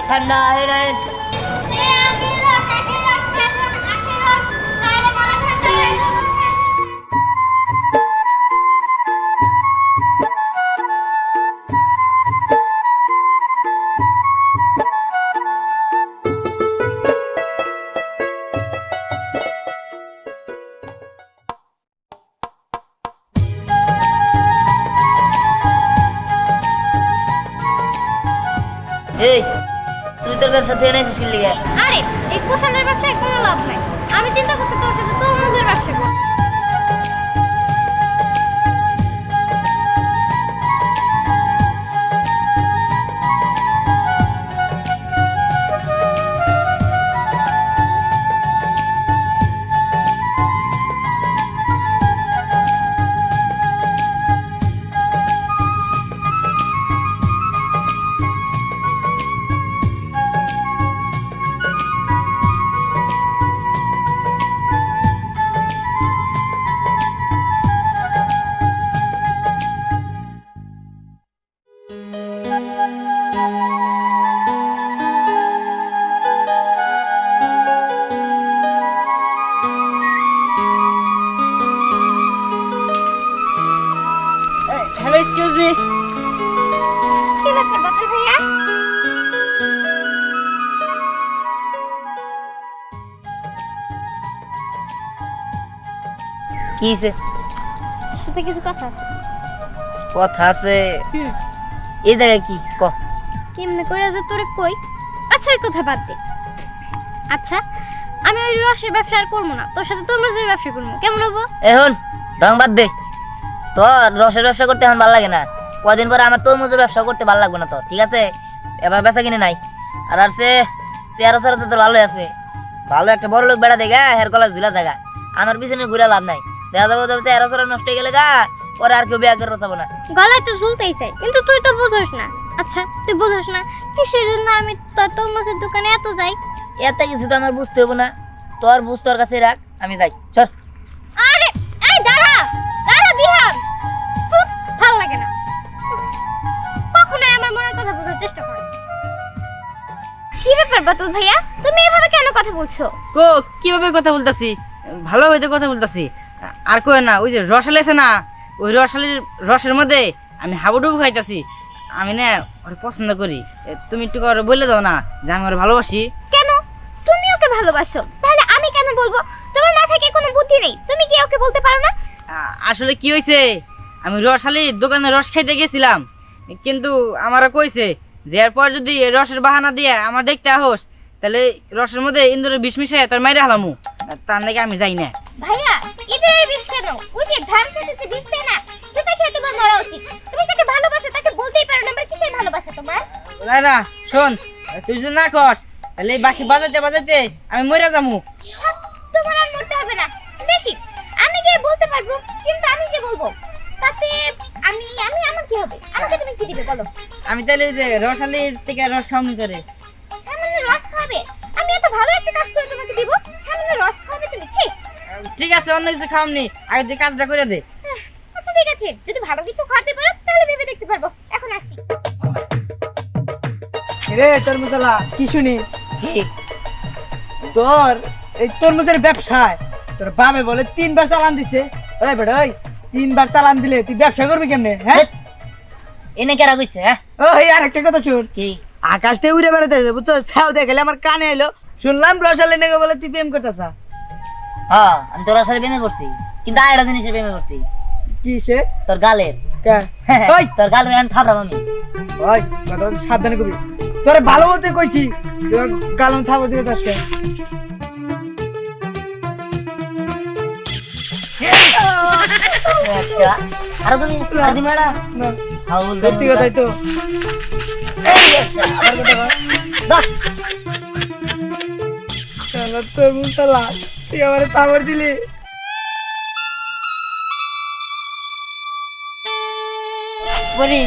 ঠান্ডা এই তুই তোর কাছে থেকে নিয়েছিস কি লিগে? আরে এই কুশলের ব্যবসায় কোনো লাভ নাই। আমি চিন্তা করছি তোর সাথে তরমুজের ব্যবসা করব। Hello excuse me. কি ব্যাপার বাদল ভাইয়া? কি হইছে? সাথে কিছু কথা আছে। কথা আছে? এই জায়গায় কি ক? কেমনে করে যে তোরে কই? আচ্ছা ওই কথা বাদ দে। আচ্ছা আমি ওই রসের ব্যবসা আর করবো না, তোর সাথে তরমুজের ব্যবসা করবো, কেমন হবো? এখন ঢং বাদ দে। তোর রসের ব্যবসা করতে এখন ভালো লাগে না, কদিন পরে আমার তরমুজের ব্যবসা করতে ভালো লাগবে না তো, ঠিক আছে? এবার বেচা কিনে নাই। আর সে চেয়ারা চেয়ারা তো ভালোই আছে, ভালো একটা বড় লোক বেড়া দেখা হের কলা ঝুলা জায়গা। আমার পিছনে ঘুরে লাভ নাই, দেখা যাবো চেয়ারা চেয়ারা নষ্ট হয়ে গেলে গা পরে আর কেউ বিয়ে করে বসাবো না। গলায় তো ঝুলতেই চাই, কিন্তু তুই তো বুঝোস না। আচ্ছা তুই বুঝোস না কিসের জন্য আমি তোর তরমুজের দোকানে এত যাই? এত কিছু তো আমার বুঝতে হবো না, তোর বুঝ তোর কাছে রাখ, আমি যাই চল। আরে এই দাঁড়া দাঁড়া দিহান, তোর ভালো লাগে না, কখনোই আমার মনের কথা বোঝার চেষ্টা কর। কি ব্যাপার বাতুল ভাইয়া, তুমি এভাবে কেন কথা বলছো? কো কিভাবে কথা বলতাছি? ভালো হইতে কথা বলতাছি। আর কই না, ওই যে রসাল আছে না, ওই রসালের রসের মধ্যে আমি হাবুডুবু খাইতাছি। আমি না ওর পছন্দ করি, তুমি একটু করে বলে দাও না যে আমি ওর ভালোবাসি। কেন তুমি ওকে ভালোবাসো? তাহলে আমি কেন বলবো? তোমার মাথায় কি কোনো বুদ্ধি নেই? তুমি কি ওকে বলতে পারো না? আসলে কি হয়েছে, আমি রসালির দোকানে রস খাইতে গেছিলাম, কিন্তু আমারও কইছে যে এরপর যদি এই রসের বাহানা দিয়ে আমার দেখতে আহস তাহলে রসের মধ্যে ইন্দুরের বিষ মিশাই তোর মাইরে হালামু, তার নাকি আমি যাই না। ভাইয়া ইঁদুরের বিষ কেন? ওই যে ধান কাটছে বিষ দেয় না, সেটা খেয়ে তোমার মরা উচিত। তুমি যাকে ভালোবাসো তাকে বলতেই পারো না কিসের ভালোবাসা তোমার? না শোন, তুই যদি না কস তাহলে এই বাঁশি বাজাতে বাজাতে আমি মরে যাবো। তোমার আর মরতে হবে না, দেখি আমি গিয়ে বলতে পারবো, কিন্তু আমি যে বলবো তাতে আমি আমি আমার কি হবে? আমাকে তুমি কি দিবে বলো? আমি তাহলে যে রসালির থেকে রস খাওয়ানি করে সামান্য রস খাবে? আমি এত ভালো একটা কাজ করে তোমাকে দিব, সামান্য রস খাবে তুমি? ঠিক আছে, অন্য কিছু খাওয়ানি, আগে তুই কাজটা করে দে। আচ্ছা ঠিক আছে, যদি ভালো কিছু খাওয়াতে পারো তাহলে ভেবে দেখতে পারবো। এখন আসি। রে তরমুজলা কি শুনি? কি? তোর এই তরমুজের ব্যবসায় তোর বাবা বলে 3 বার চালান দিছে। ওই বেটা ওই 3 বার চালান দিলে তুই ব্যবসা করবি কেমনে? হ্যাঁ এনে কেরা কইছে? হ্যাঁ ওই আর একটা কথা শুন, কি? আকাশ থেকে উড়ে বেড়াতে বুঝছো, ছাও দেখলে আমার কানে এলো, শুনলাম রসালে নাকি বলে তুই প্রেম করতেছ। হ্যাঁ আমি তোর সাথে প্রেমে করছি, কিন্তু আরেকটা জিনিসে প্রেমে করছি। কি সে? তোর গালের। ওই তোর গালের আমি থাপড়াম আমি। ওই কথা সাবধানে কবি, তোরে ভালো মতে কইছি, তোর গালম থাপড় দিতে চাচ্ছে। আচ্ছা আর তুমি আদি মারা না হাউল সত্যি কথাই তো। এই আচ্ছা আবার কথা বল বাস। শালা তরমুজলা তুই আমারে থাপড় দিলি। বলি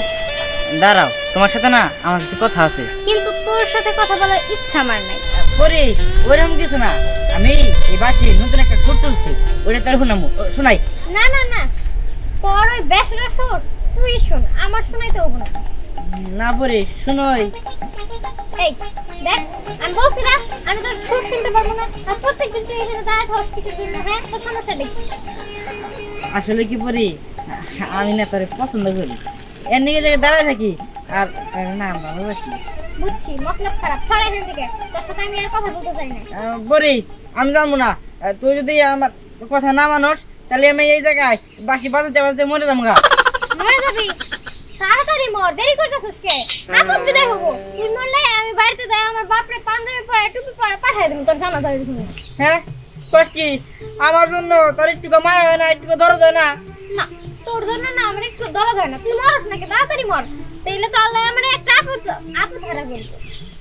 দাঁড়াও, তোমার সাথে না আমার কিছু কথা আছে। কিন্তু তোর সাথে কথা বলার ইচ্ছা আমার নাই। পরে ওইরকম কিছু না, আমি এই বাসি নতুন একটা সুর তুলছি, ওইটা তার শুনামু, শোনাই। না না না, তোর ওই বেসরা সুর তুই শোন, আমার শোনাইতে হবে না। না পরে শুনোই। এই দেখ আমি বলছি না আমি তোর সুর শুনতে পারবো না আর প্রত্যেকদিন তুই এখানে দাঁড়ায় থাকস কিসের জন্য হ্যাঁ তোর সমস্যা নেই আসলে কি পরি আমি না তোরে পছন্দ করি এর নিকে জায়গায় দাঁড়ায় থাকি আর না ভালোবাসি বুঝছি মতলব খারাপ সরে এখান থেকে তোর সাথে আমি আর কথা বলতে চাই না পরি আমি জানবো না তুই যদি আমার কথা না মানোস তাহলে আমি এই জায়গায় বাঁশি বাজাতে বাজাতে মরে যাবো গা মরে যাবি তাড়াতাড়ি মর দেরি করতেছিস কে এখন বিদায় হবো তুই মরলে আমি বাড়িতে যাই আমার বাপরে পাঞ্জাবি পরে টুপি পরে পাঠিয়ে দেবো তোর জানা যাবে শুনে হ্যাঁ কস কি আমার জন্য তোর একটু মায়া হয় না একটু দরদ হয় না না তোর জন্য না আমার একটু দরদ হয় না তুই মরস নাকি তাড়াতাড়ি মর তাইলে তো আল্লাহ আমার একটা আপদ ধরা ফেলবে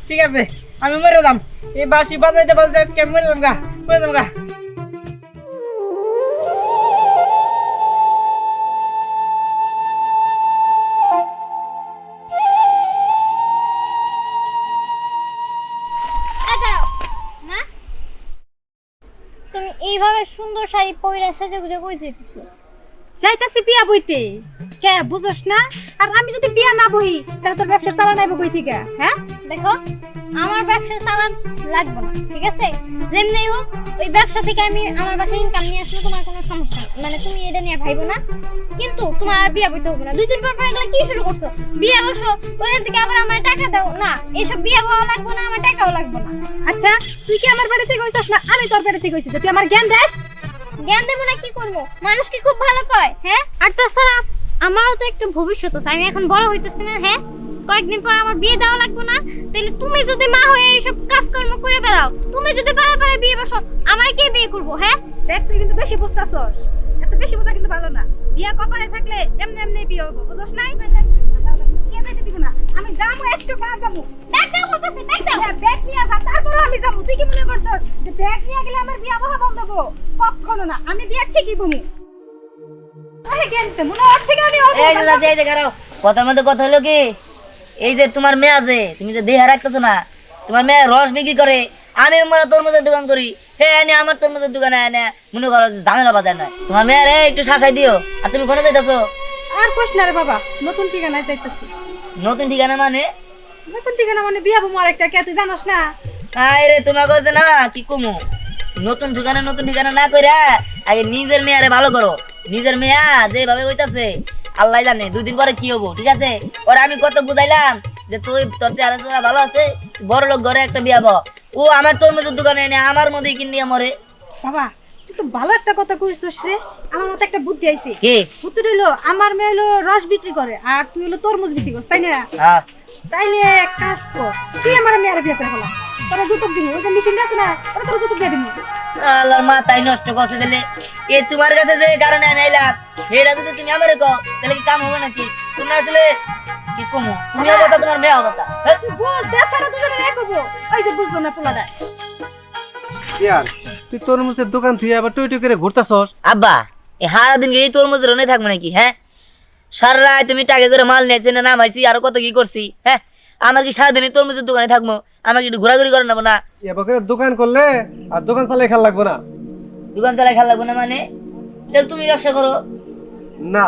ঠিক আছে আমি মরে যাম এই বাঁশি বাজাইতে বাজাইতে আজকে আমি মরে যাম গা মরে যাম গা মা তুমি এইভাবে সুন্দর শাড়ি পরে সাজে গুজে কই যেতেছো যাইতাছি বিয়া বইতে কে বুঝছ না আর আমি যদি বিয়া না বই তাহলে তোর ব্যবসা চালানাইব কই থেকে হ্যাঁ দেখো আমার ব্যবসা চালান লাগবে না ঠিক আছে যেমনি হোক ওই ব্যবসা থেকে আমি আমার বাসায় ইনকাম নিয়ে আসলে তোমার কোনো সমস্যা নেই মানে তুমি এটা নিয়ে ভাইবো না কিন্তু তোমার আর বিয়া বইতে হবে না 2-3 পর এগুলো কি শুরু করছো বিয়া বসো ওখান থেকে আবার আমার টাকা দাও না এসব বিয়া বওয়া লাগবে না আমার টাকাও লাগবে না আচ্ছা তুই কি আমার বাড়ি থেকে কইছস না আমি তোর বাড়ি থেকে কইছি যে তুই আমার জ্ঞান দেস জ্ঞান দেবো না কি করবো মানুষ কি খুব ভালো কয় হ্যাঁ আর তাছাড়া আমারও তো একটু ভবিষ্যৎ আছে আমি এখন বড় হইতেছি না হ্যাঁ কয়েকদিন পর আমার বিয়ে দেওয়া লাগবে না তাহলে তুমি যদি মা হয়ে এইসব কাজকর্ম করে বেড়াও তুমি যদি পাড়া বিয়ে বসো আমার কে বিয়ে করবো হ্যাঁ দেখ তুই কিন্তু বেশি বুঝতাছস এত বেশি বোঝা কিন্তু ভালো না বিয়া কপালে থাকলে এমনি এমনি বিয়ে হবে বুঝছ নাই কে যাইতে দিব না আমি যাবো 100 বার যাবো দেখ দাও বলতেছে দেখ দাও ব্যাগ নিয়ে যা তারপর আমি যাবো তুই কি মনে করছস যে ব্যাগ নিয়ে গেলে আমার বিয়া বহা বন্ধ হবো কখনো না আমি বিয়া ঠিকই বমি আরে জ্ঞানতে মনে ওর থেকে আমি এই যে দাদি এই যে খারাপ কথার মধ্যে কথা হলো কি এই যে তোমার মেয়ে আছে তুমি যে দেহা রাখতেছো না তোমার মেয়ে রস বিক্রি করে আমি মনে তরমুজের দোকান করি হে এনে আমার তরমুজের দোকানে এনে মনে করো যে ঝামেলা বাজার না তোমার মেয়ের একটু শাসাই দিও আর তুমি কোনে যাইতেছো আর কোশ না রে বাবা নতুন ঠিকানায় যাইতাছি নতুন ঠিকানা মানে নতুন ঠিকানা মানে বিয়া বমু আরেকটা কে তুই জানোস না আরে তোমাকে হচ্ছে না কি কমু নতুন ঠিকানা না কইরা আগে নিজের মেয়ারে ভালো করো নিজের মেয়া যেভাবে হইতাছে আল্লাহ জানে 2 দিন পরে কি হবো ঠিক আছে ওর আমি কত বুঝাইলাম যে তুই তোর চেহারা চেহারা ভালো আছে বড় লোক ঘরে একটা বিয়া বো ও আমার তরমুজের দোকানে এনে আমার মধ্যে কিনিয়া মরে বাবা তুই তো ভালো একটা কথা কইছস রে আমার মতে একটা বুদ্ধি আইছে কি বুদ্ধি হইলো আমার মেয়ে হলো রস বিক্রি করে আর তুই হলো তরমুজ বিক্রি করছ তাই না হ্যাঁ তাইলে এক কাজ কর তুই আমার মেয়ের বিয়ে করে ফেলা তোরা যৌতুক দিবি ওই যে মেশিন আছে না ওরা তোরা যৌতুক দিয়ে দিবি আল্লাহর মাথায় নষ্ট করছে দিলে এ তোমার কাছে যে কারণে আমি আইলাম সেটা যদি তুমি আমারে কও তাহলে কি কাম হবে নাকি তুমি আসলে কি কমু তুমিও কথা তোমার মেয়েও কথা হ্যাঁ? তুই বুঝ দেখাটা দুজনে এক হবো ওই যে বুঝলো না পোলাটা ইয়ার তুই তরমুজের দোকান তুই আবার টই টই করে ঘুরতাছস আব্বা এই হারা দিন এই তরমুজের রনে থাকবো নাকি হ্যাঁ সারা রাত তুমি টাকা করে মাল নিয়েছি না নামাইছি আরো কত কি করছি হ্যাঁ আমার কি সারাদিন এই তরমুজের দোকানে থাকবো আমার কি একটু ঘোরাঘুরি করে নেবো না এবার করে দোকান করলে আর দোকান চালাই খেয়াল লাগবে না দোকান চালাই খেয়াল লাগবো না মানে তাহলে তুমি ব্যবসা করো না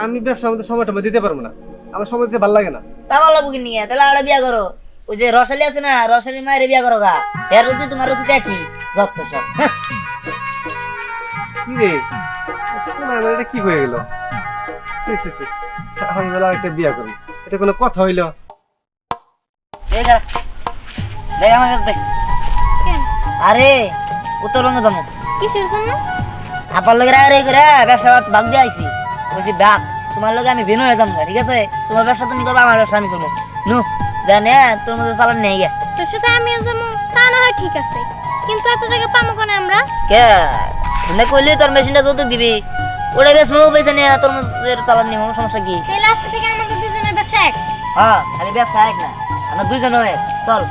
আমি ব্যবসার মধ্যে সময়টা দিতে পারবো না আমার সময় দিতে ভালো লাগে না তা ভালো বুকিং নিয়ে তাহলে আড়া বিয়া করো ওই যে রসালি আছে না রসালি মায়ের বিয়া করো গা এর রুচি তোমার রুচি দেখি যত সব হ্যাঁ। কি রে আমার এটা কি হয়ে গেল আমি বললাম একটা বিয়া করি এটা কোনো কথা হইলো দেখ দেখ আমার কাছে দেখ। কেন আরে উত্তরবঙ্গ যাবো কিসের জন্য আপার লোকের আরে করে ব্যবসা ভাগ দিয়ে আইছি বলছি বাপ তোমার লগে আমি ভিন্ন হয়ে যাবো ঠিক আছে তোমার ব্যবসা তুমি করবো আমার ব্যবসা আমি করবো নু জানে তোর মধ্যে চালান নেই গে তোর সাথে আমিও যাবো তা না হয় ঠিক আছে কিন্তু এত টাকা পাবো কেন আমরা কে তুমি কইলি তোর মেশিনটা যৌতুক দিবি ওটা বেশ মো পয়সা নিয়ে তোর মধ্যে চালান নিয়ে সমস্যা কি তাহলে আজকে থেকে আমাদের দুজনের ব্যবসা এক হ্যাঁ খালি ব্যবসা এক না আমরা দুইজন এক চল